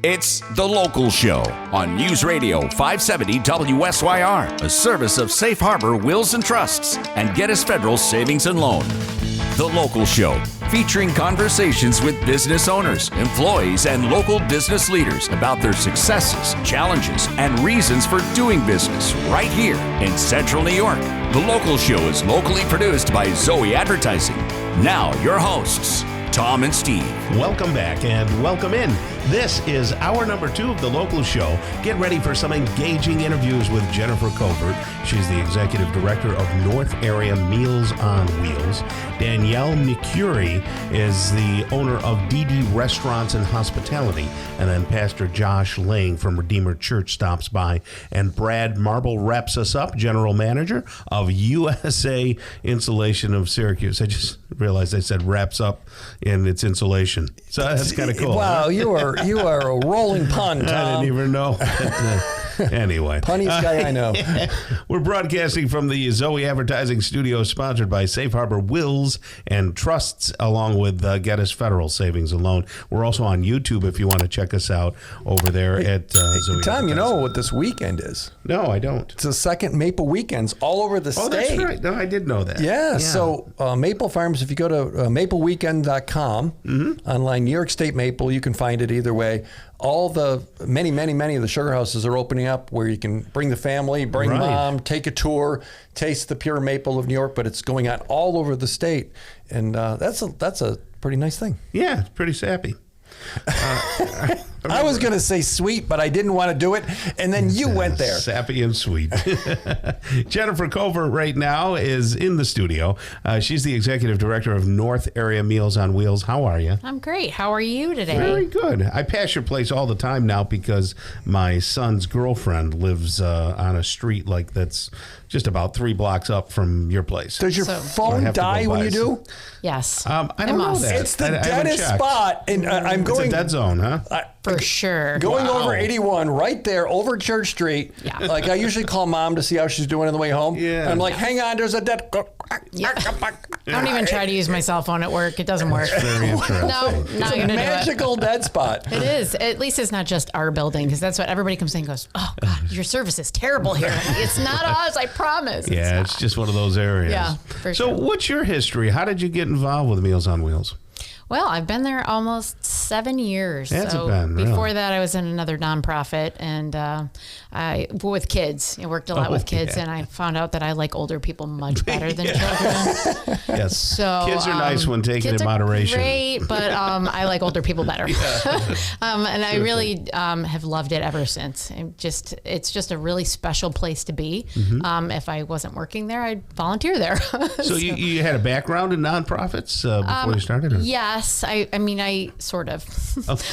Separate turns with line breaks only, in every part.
It's The Local Show on News Radio 570 WSYR, a service of Safe Harbor Wills and Trusts and Geddes Federal Savings and Loan. The Local Show, featuring conversations with business owners, employees, and local business leaders about their successes, challenges, and reasons for doing business right here in Central New York. The Local Show is locally produced by Zoey Advertising. Now, your hosts, Tom and Steve.
Welcome back and welcome in. This is hour number 2 of The Local Show. Get ready for some engaging interviews with Jennifer Covert. She's the executive director of North Area Meals on Wheels. Danielle McCurry is the owner of DD Restaurants and Hospitality. And then Pastor Josh Lang from Redeemer Church stops by. And Brad Marble wraps us up, general manager of USA Insulation of Syracuse. I just realized I said wraps up in its insulation. So that's kind of cool.
Wow, huh? You are a rolling pun, Tom.
I didn't even know. Anyway.
Punniest guy I know.
We're broadcasting from the Zoey Advertising Studio, sponsored by Safe Harbor Wills and Trusts, along with Geddes Federal Savings and Loan. We're also on YouTube if you want to check us out over there at Zoey.
Tom, you know what this weekend is?
No, I don't.
It's the second Maple Weekends all over the state.
Oh, that's right. No, I did know that.
Yeah. So Maple Farms, if you go to mapleweekend.com, online, New York State Maple, you can find it either way. All the many of the sugar houses are opening up where you can bring the family, bring mom, take a tour, taste the pure maple of New York, but it's going on all over the state. And that's a pretty nice thing.
Yeah, it's pretty sappy.
I was going to say sweet, but I didn't want to do it. And then you went there.
Sappy and sweet. Jennifer Covert right now is in the studio. She's the executive director of North Area Meals on Wheels. How are you?
I'm great. How are you today?
Very good. I pass your place all the time now because my son's girlfriend lives on a street like that's just about 3 blocks up from your place.
Does your phone die when you do?
Yes.
I don't know that.
It's the deadest spot. And I'm going.
It's a dead zone, huh?
For sure.
Going over 81 right there over Church Street.
Yeah.
Like I usually call mom to see how she's doing on the way home.
Yeah.
And I'm like, hang on, there's a dead.
Yeah. I don't even try to use my cell phone at work. It doesn't work.
Very interesting.
No, not going to do it.
Magical dead spot.
It is. At least it's not just our building, because that's what everybody comes in and goes, oh, God, your service is terrible here. It's not us, I promise.
Yeah, it's just one of those areas.
Yeah, for
sure. So what's your history? How did you get involved with Meals on Wheels?
Well, I've been there almost 7 years.
That's
so
been, really?
Before that, I was in another nonprofit, and with kids. I worked a lot with kids, and I found out that I like older people much better than children.
Yes.
So
kids are nice when taken in moderation.
Great, but I like older people better. And I really have loved it ever since. It's just a really special place to be. If I wasn't working there, I'd volunteer there.
So you had a background in nonprofits before you started? Or?
Yes. I sort of.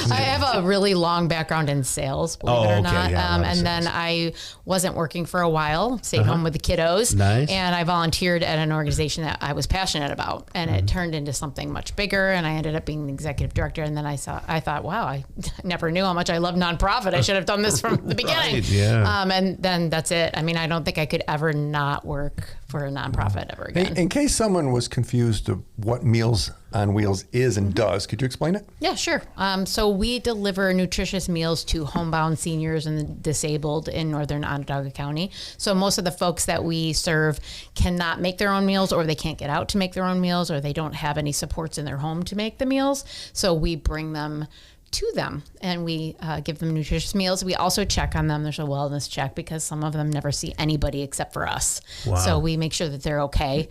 I have a really long background in sales, believe it or not.
Yeah,
and then I wasn't working for a while, stayed home with the kiddos.
Nice.
And I volunteered at an organization that I was passionate about. And it turned into something much bigger. And I ended up being the executive director. And then I thought, wow, I never knew how much I love nonprofit. I should have done this from the beginning.
Right, yeah.
And then that's it. I mean, I don't think I could ever not work for a nonprofit ever again.
In case someone was confused of what Meals on Wheels is and does, could you explain it?
Yeah, sure. So we deliver nutritious meals to homebound seniors and the disabled in northern Onondaga County. So most of the folks that we serve cannot make their own meals, or they can't get out to make their own meals, or they don't have any supports in their home to make the meals. So we bring them to them and we give them nutritious meals. We also check on them. There's a wellness check because some of them never see anybody except for us.
Wow.
So we make sure that they're okay,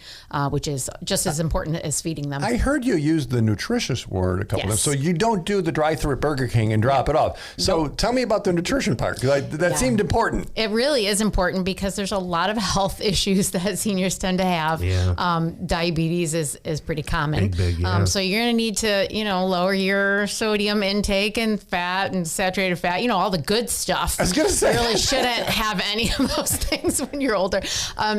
which is just as important as feeding them.
I heard you use the nutritious word a couple times. So you don't do the drive-through at Burger King and drop it off. So tell me about the nutrition part, because that seemed important.
It really is important because there's a lot of health issues that seniors tend to have.
Yeah.
Diabetes is pretty common.
Big, yeah.
So you're going to need to, lower your sodium intake and fat and saturated fat, all the good stuff.
I was going to say.
You really shouldn't have any of those things when you're older.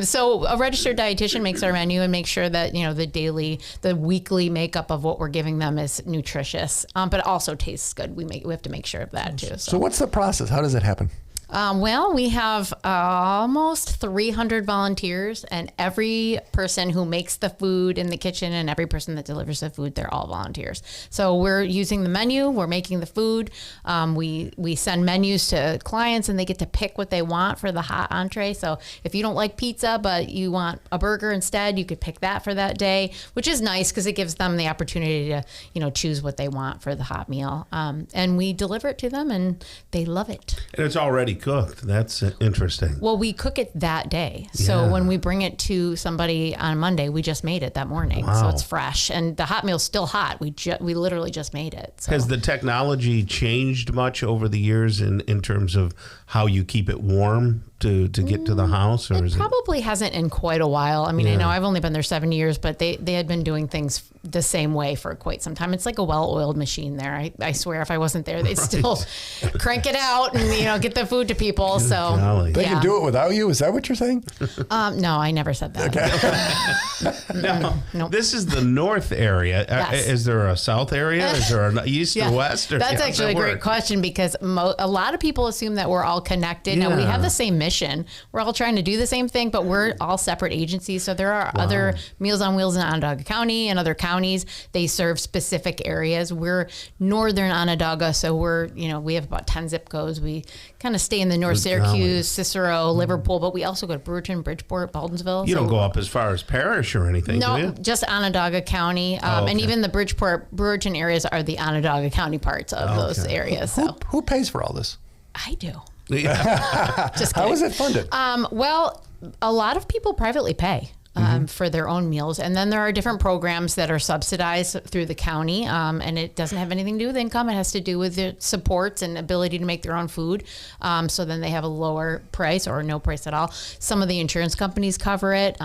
So a registered dietitian makes our menu and makes sure that, the weekly makeup of what we're giving them is nutritious, but it also tastes good. We have to make sure of that too.
So what's the process? How does it happen?
Well, we have almost 300 volunteers, and every person who makes the food in the kitchen and every person that delivers the food, they're all volunteers. So we're using the menu, we're making the food. We send menus to clients and they get to pick what they want for the hot entree. So if you don't like pizza, but you want a burger instead, you could pick that for that day, which is nice because it gives them the opportunity to, choose what they want for the hot meal. And we deliver it to them and they love it.
And it's already cooked. That's interesting.
Well, we cook it that day. So when we bring it to somebody on Monday, we just made it that morning.
Wow.
So it's fresh. And the hot meal's still hot. We literally just made it. So.
Has the technology changed much over the years in terms of how you keep it warm to get to the house? Or
it probably hasn't in quite a while. I mean, I know I've only been there 7 years, but they had been doing things the same way for quite some time. It's like a well-oiled machine there. I swear if I wasn't there, they'd still crank it out and, get the food to people. So
golly.
They can do it without you? Is that what you're saying?
No, I never said that.
Okay. Now,
Nope.
this is the north area.
Yes.
Is there a south area? Is there an east or west? Or
That's actually a great question because a lot of people assume that we're all connected. Now, we have the same mission. We're all trying to do the same thing, but we're all separate agencies. So there are other Meals on Wheels in Onondaga County and other counties. They serve specific areas. We're northern Onondaga, so we have about 10 zip codes. We kind of stay in the North Syracuse, Cicero, Liverpool, but we also go to Brewerton, Bridgeport, Baldwinsville.
You don't go up as far as Parish or anything, do you?
No, just Onondaga County. And even the Bridgeport, Brewerton areas are the Onondaga County parts of those areas. So
Who pays for all this?
I do.
Yeah.
Just
How
kidding.
is it funded?
Well, a lot of people privately pay for their own meals. And then there are different programs that are subsidized through the county. And it doesn't have anything to do with income. It has to do with the supports and ability to make their own food. So then they have a lower price or no price at all. Some of the insurance companies cover it.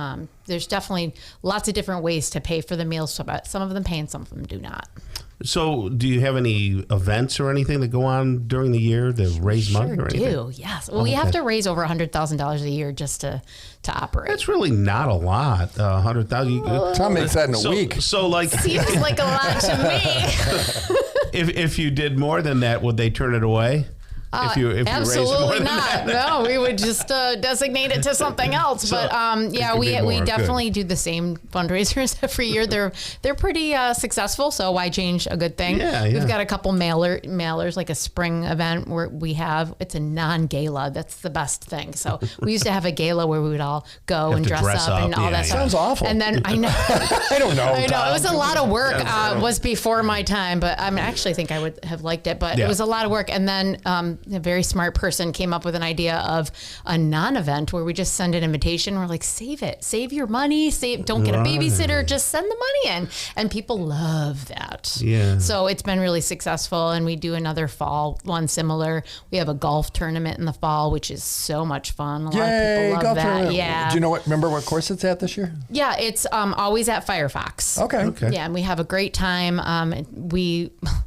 There's definitely lots of different ways to pay for the meals. So some of them pay and some of them do not.
So do you have any events or anything that go on during the year to raise money or anything?
Do, yes. Well, we have to raise over $100,000 a year just to operate.
That's really not a lot. 100,000.
Tom makes that in a week.
So like,
Seems like a lot to me.
if you did more than that, would they turn it away? If you raise more
Absolutely
than
not.
that?
No, we would just designate it to something else.
So,
but yeah,
it could
we
be more,
definitely do the same fundraisers every year. They're pretty successful. So why change a good thing?
Yeah.
We've got a couple mailers, like a spring event where it's a non-gala. That's the best thing. So we used to have a gala where we would all go and dress up and all that stuff.
Sounds awful.
And then I know.
I don't know.
I know
Tom.
it was a lot of work. Was before my time, but I actually think I would have liked it. But it was a lot of work. And then a very smart person came up with an idea of a non-event where we just send an invitation. We're like, save your money, don't get a babysitter, just send the money in. And people love that.
Yeah.
So it's been really successful. And we do another fall one similar. We have a golf tournament in the fall, which is so much fun. A lot of people love
golf
that.
tournament.
Yeah.
Do you remember what course it's at this year?
Yeah, it's always at Firefox.
Okay.
Yeah, and we have a great time.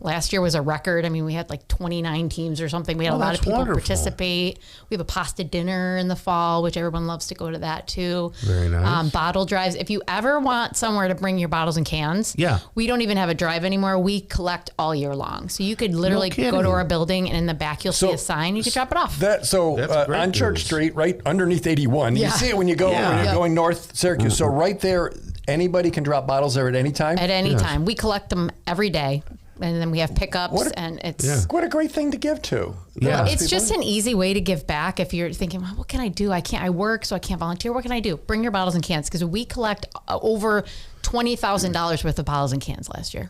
Last year was a record. I mean, we had like 29 teams or something. We had a lot of people participate. We have a pasta dinner in the fall, which everyone loves to go to that too.
Very nice.
Bottle drives. If you ever want somewhere to bring your bottles and cans, we don't even have a drive anymore. We collect all year long. So you could literally go to our building and in the back you'll see a sign. You could drop it off.
Great
on Church Street, right underneath 81. You see it when you go when you're going north Syracuse. So right there, anybody can drop bottles there at any time?
At any time. We collect them every day. And then we have pickups, and it's
what a great thing to give to.
Yeah,
it's just an easy way to give back. If you're thinking, well, what can I do? I work, so I can't volunteer. What can I do? Bring your bottles and cans because we collect over $20,000 worth of bottles and cans last year.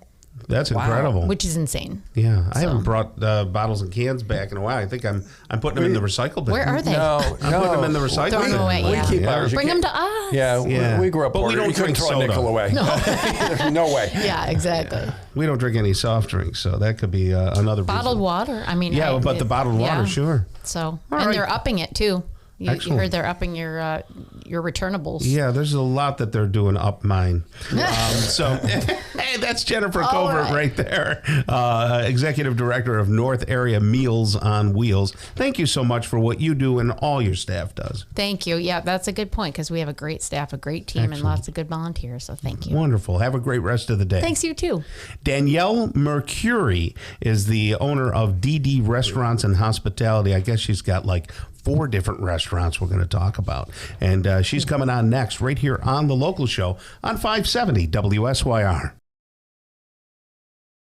That's incredible.
Which is insane.
Yeah, I haven't brought bottles and cans back in a while. I think I'm putting them in the recycle bin.
Where are they?
No,
I'm putting them in the recycle
Throw
bin.
them away.
We keep ours.
Bring them to us.
Yeah, we grew up
But
poor.
we don't
You couldn't
drink
throw a
soda.
nickel away. No way.
Yeah, exactly.
We don't drink any soft drinks, so that could be another
Bottled
reason.
water. I mean,
but the bottled water, sure.
So,
All
and
right.
they're upping it too. You
Excellent.
heard they're upping your your returnables.
Yeah, there's a lot that they're doing up mine. So, hey, that's Jennifer Covert right there, Executive Director of North Area Meals on Wheels. Thank you so much for what you do and all your staff does.
Thank you. Yeah, that's a good point because we have a great staff, a great team, and lots of good volunteers. So thank you.
Wonderful. Have a great rest of the day.
Thanks, you too.
Danielle Mercury is the owner of DD Restaurants and Hospitality. I guess she's got like 4 different restaurants we're going to talk about. And she's coming on next right here on The Local Show on 570 WSYR.